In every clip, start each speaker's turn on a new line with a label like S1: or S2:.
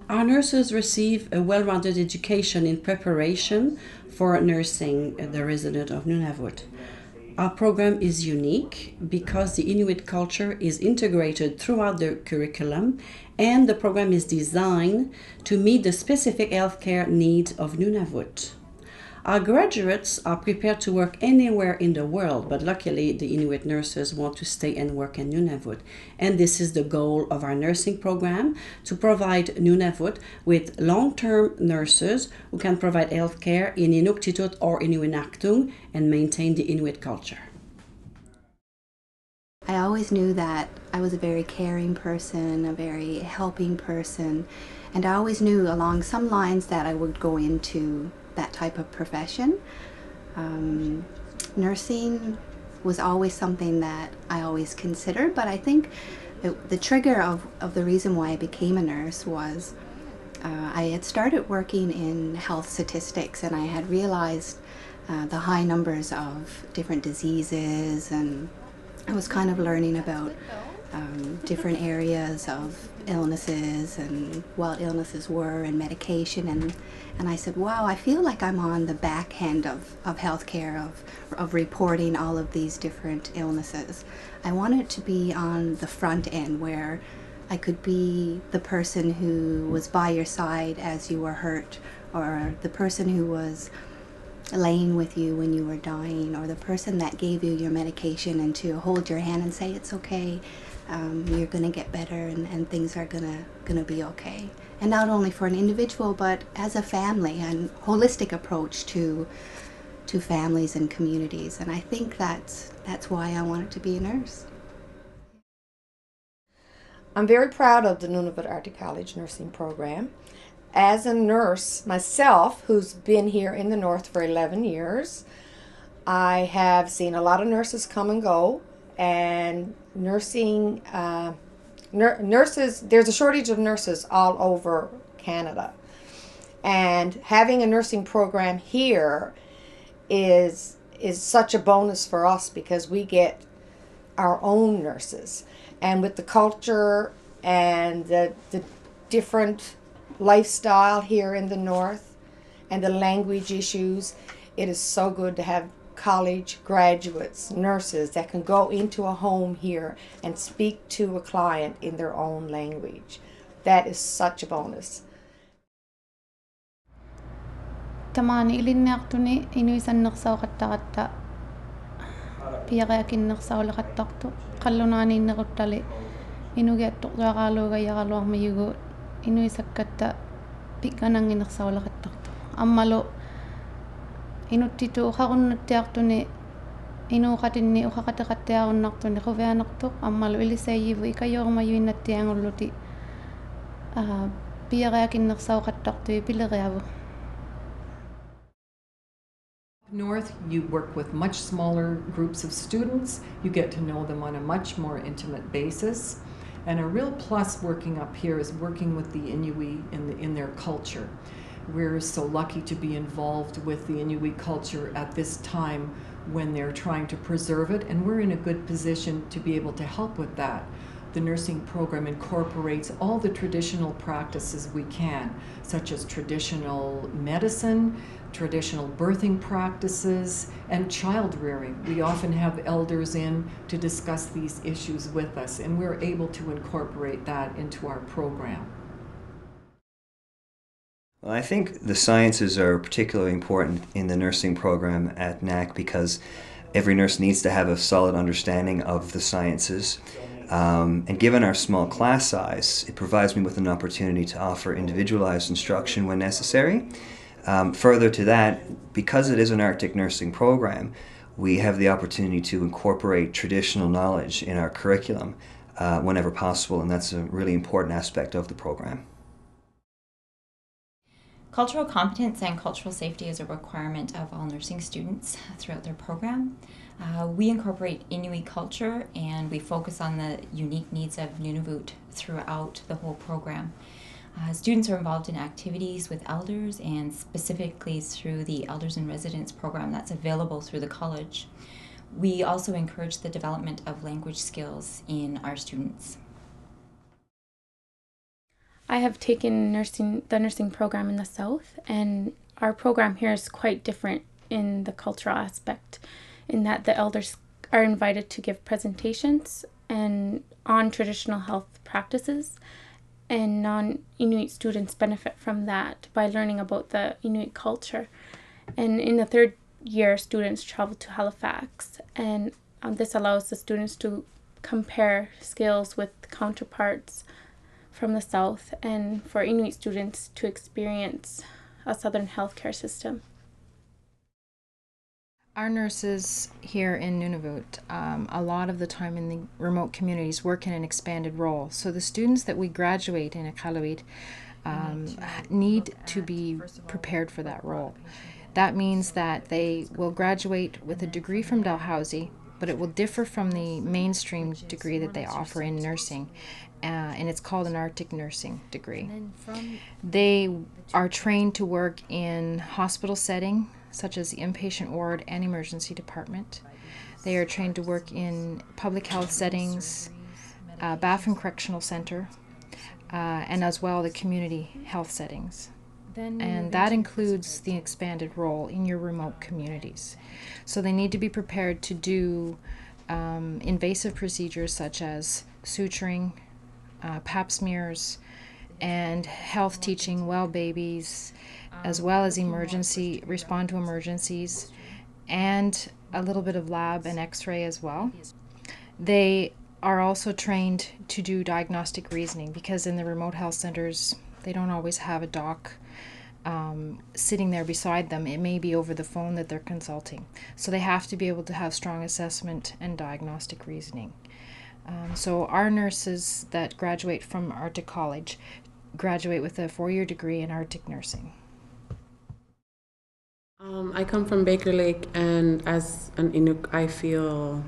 S1: Our nurses receive a well-rounded education in preparation for nursing the resident of Nunavut. Our program is unique because the Inuit culture is integrated throughout the curriculum, and the program is designed to meet the specific healthcare needs of Nunavut. Our graduates are prepared to work anywhere in the world, but luckily the Inuit nurses want to stay and work in Nunavut. And this is the goal of our nursing program, to provide Nunavut with long-term nurses who can provide health care in Inuktitut or Inuinnaqtung and maintain the Inuit culture.
S2: I always knew that I was a very caring person, a very helping person, and I always knew along some lines that I would go into that type of profession. Nursing was always something that I always considered, but I think the trigger of the reason why I became a nurse was I had started working in health statistics, and I had realized the high numbers of different diseases, and I was kind of learning about different areas of illnesses and what illnesses were and medication, and I said, wow, I feel like I'm on the back end of healthcare, of reporting all of these different illnesses. I wanted to be on the front end where I could be the person who was by your side as you were hurt, or the person who was laying with you when you were dying, or the person that gave you your medication, and to hold your hand and say it's okay, you're gonna get better, and things are gonna be okay. And not only for an individual, but as a family, and holistic approach to families and communities. And I think that's why I wanted to be a nurse.
S3: I'm very proud of the Nunavut RD College nursing program. As a nurse myself, who's been here in the North for 11 years, I have seen a lot of nurses come and go, and nursing, nurses, there's a shortage of nurses all over Canada. And having a nursing program here is such a bonus for us, because we get our own nurses. And with the culture and the different lifestyle here in the North and the language issues, it is so good to have college graduates, nurses that can go into a home here and speak to a client in their own language. That is such a bonus.
S4: Tamani ilinneartuni inuisannersauqattaqatta piaqakinnersauleqattaqtu qallunaaniinnequttali inugiattuqtuaqaaluugayaqaluarmiyugu inuisakkatta pikkananginersauleqattaqtu ammalu inuttitu uqarunnattiartuni inuuqatinni uqaqateqattiarunnartuni quvianertuq ammalu ilisayyivu ikayormayuinnattiangulluti piaqakinnersauqattaqtui pileriavu.
S5: North, you work with much smaller groups of students. You get to know them on a much more intimate basis. And a real plus working up here is working with the Inuit in their culture. We're so lucky to be involved with the Inuit culture at this time when they're trying to preserve it, and we're in a good position to be able to help with that. The nursing program incorporates all the traditional practices we can, such as traditional medicine, traditional birthing practices, and child rearing. We often have elders in to discuss these issues with us, and we're able to incorporate that into our program.
S6: Well, I think the sciences are particularly important in the nursing program at NAC because every nurse needs to have a solid understanding of the sciences. And given our small class size, it provides me with an opportunity to offer individualized instruction when necessary. Further to that, because it is an Arctic nursing program, we have the opportunity to incorporate traditional knowledge in our curriculum whenever possible, and that's a really important aspect of the program.
S7: Cultural competence and cultural safety is a requirement of all nursing students throughout their program. We incorporate Inuit culture, and we focus on the unique needs of Nunavut throughout the whole program. Students are involved in activities with elders, and specifically through the Elders in Residence program that's available through the college. We also encourage the development of language skills in our students.
S8: I have taken the nursing program in the South, and our program here is quite different in the cultural aspect, in that the elders are invited to give presentations and on traditional health practices, and non-Inuit students benefit from that by learning about the Inuit culture. And in the third year, students travel to Halifax, and this allows the students to compare skills with counterparts from the South, and for Inuit students to experience a Southern healthcare system.
S9: Our nurses here in Nunavut, a lot of the time in the remote communities, work in an expanded role. So the students that we graduate in Iqaluit need to be prepared for that role. That means that they will graduate with a degree from Dalhousie, but it will differ from the mainstream degree that they offer in nursing, and it's called an Arctic nursing degree. They are trained to work in hospital setting, such as the inpatient ward and emergency department. They are trained to work in public health settings, Baffin Correctional Center, and as well the community health settings. And that includes the expanded role in your remote communities. So they need to be prepared to do invasive procedures such as suturing, pap smears, and health teaching, well babies, as well as respond to emergencies, and a little bit of lab and x-ray as well. They are also trained to do diagnostic reasoning, because in the remote health centers, they don't always have a doc sitting there beside them. It may be over the phone that they're consulting. So they have to be able to have strong assessment and diagnostic reasoning. So our nurses that graduate from Arctic College graduate with a 4-year degree in Arctic nursing.
S10: I come from Baker Lake, and as an Inuk, I feel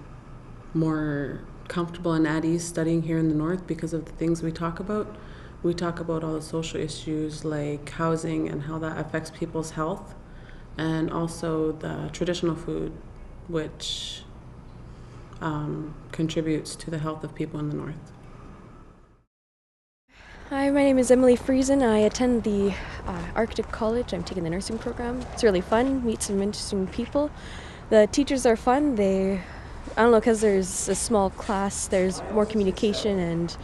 S10: more comfortable and at ease studying here in the North because of the things we talk about. We talk about all the social issues like housing and how that affects people's health, and also the traditional food, which contributes to the health of people in the North.
S11: Hi, my name is Emily Friesen. I attend the Arctic College. I'm taking the nursing program. It's really fun, meet some interesting people. The teachers are fun. I don't know, because there's a small class, there's more communication, and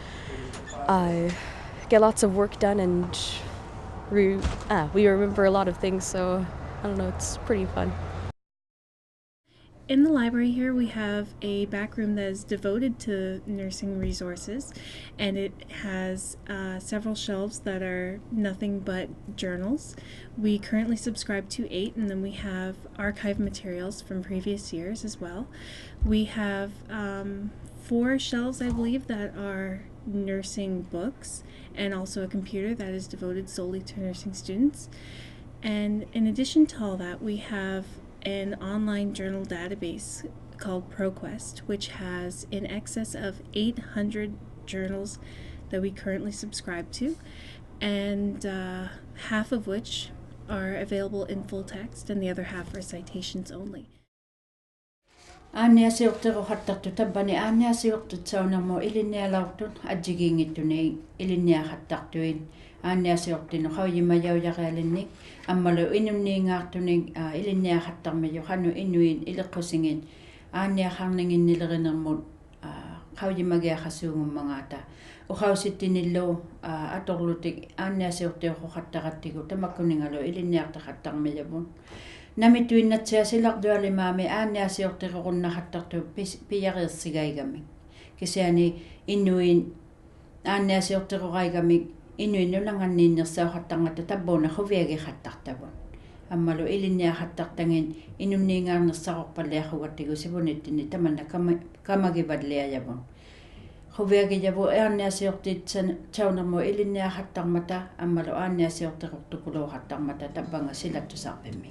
S11: get lots of work done, and we remember a lot of things, so I don't know, it's pretty fun.
S8: In the library here, we have a back room that is devoted to nursing resources, and it has several shelves that are nothing but journals. We currently subscribe to 8, and then we have archive materials from previous years as well. We have 4 shelves, I believe, that are nursing books, and also a computer that is devoted solely to nursing students. And in addition to all that, we have an online journal database called ProQuest, which has in excess of 800 journals that we currently subscribe to, and half of which are available in full text, and the other half are citations only.
S12: Ania siortero hattartu tabbani ania siortu tsaunamo ilinea lautun adjigingittunei ilinea hattartuin ania siortino hauyimayauyarealinnik ammalu inunniingaartunik ilinea hattarmiyu hanu inuin ileqqusingin ania harninginnilerinermut hauyimagiaqasuungummagaata uhausittinillu atorlutik ania siortero hattaqattigu tamakkuningalu ilineartaqattarmiyavun Namituinnatsiasilardualimaami aanniasiortiqorunnaqattartu piyariirsigaigami kisiani innuin aanniasiortiqoraigami innuinnunanganniinnersauqattangata tabbuuna huviagiqattartavun ammalu ilinniaqattartangin inunniingaarnersaqorpalliaqqugattigu sivunittini tamanna kamagivalliajavun huviagijavu aanniasiortiitsan taunermu ilinniaqattarmata ammalu aanniasiortiqortukuluuqattarmata tabbanga silattusarpimmi